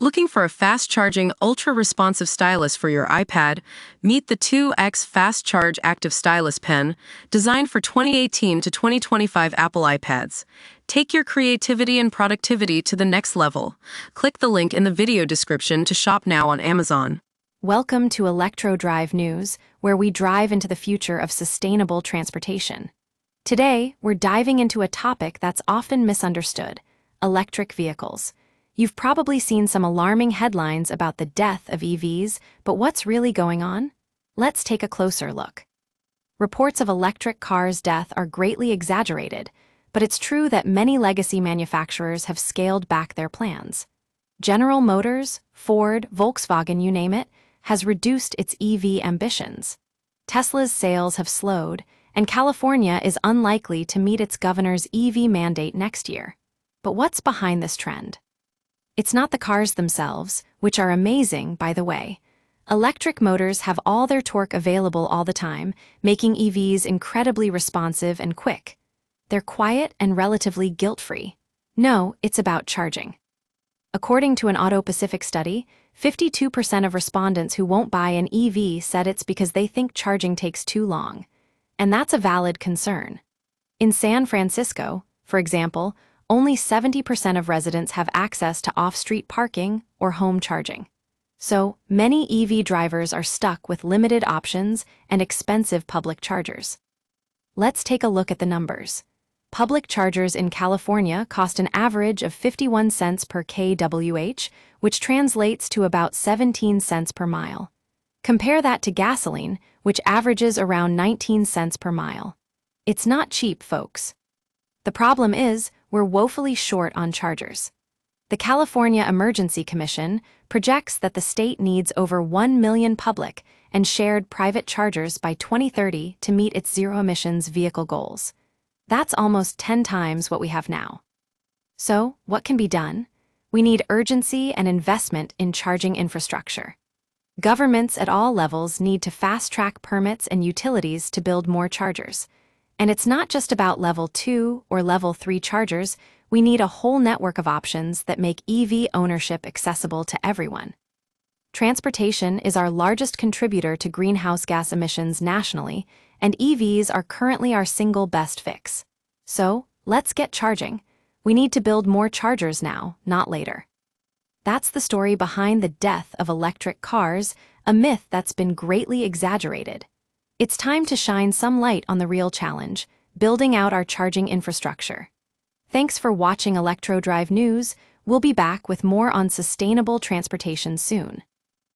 Looking for a fast-charging, ultra-responsive stylus for your iPad? Meet the 2X Fast Charge Active Stylus Pen, designed for 2018 to 2025 Apple iPads. Take your creativity and productivity to the next level. Click the link in the video description to shop now on Amazon. Welcome to Electro Drive News, where we drive into the future of sustainable transportation. Today, we're diving into a topic that's often misunderstood: electric vehicles. You've probably seen some alarming headlines about the death of EVs, but what's really going on? Let's take a closer look. Reports of electric cars' death are greatly exaggerated, but it's true that many legacy manufacturers have scaled back their plans. General Motors, Ford, Volkswagen, you name it, has reduced its EV ambitions. Tesla's sales have slowed, and California is unlikely to meet its governor's EV mandate next year. But what's behind this trend? It's not the cars themselves, which are amazing, by the way. Electric motors have all their torque available all the time, making EVs incredibly responsive and quick. They're quiet and relatively guilt-free. No, it's about charging. According to an Auto Pacific study, 52% of respondents who won't buy an EV said it's because they think charging takes too long. And that's a valid concern. In San Francisco, for example, only 70% of residents have access to off-street parking or home charging. So, many EV drivers are stuck with limited options and expensive public chargers. Let's take a look at the numbers. Public chargers in California cost an average of 51 cents per kWh, which translates to about 17 cents per mile. Compare that to gasoline, which averages around 19 cents per mile. It's not cheap, folks. The problem is, we're woefully short on chargers. The California Emergency Commission projects that the state needs over 1 million public and shared private chargers by 2030 to meet its zero-emissions vehicle goals. That's almost 10 times what we have now. So, what can be done? We need urgency and investment in charging infrastructure. Governments at all levels need to fast-track permits and utilities to build more chargers. And it's not just about level 2 or level 3 chargers. We need a whole network of options that make EV ownership accessible to everyone. Transportation is our largest contributor to greenhouse gas emissions nationally, and EVs are currently our single best fix. So, let's get charging. We need to build more chargers now, not later. That's the story behind the death of electric cars, a myth that's been greatly exaggerated. It's time to shine some light on the real challenge: building out our charging infrastructure. Thanks for watching Electro Drive News. We'll be back with more on sustainable transportation soon.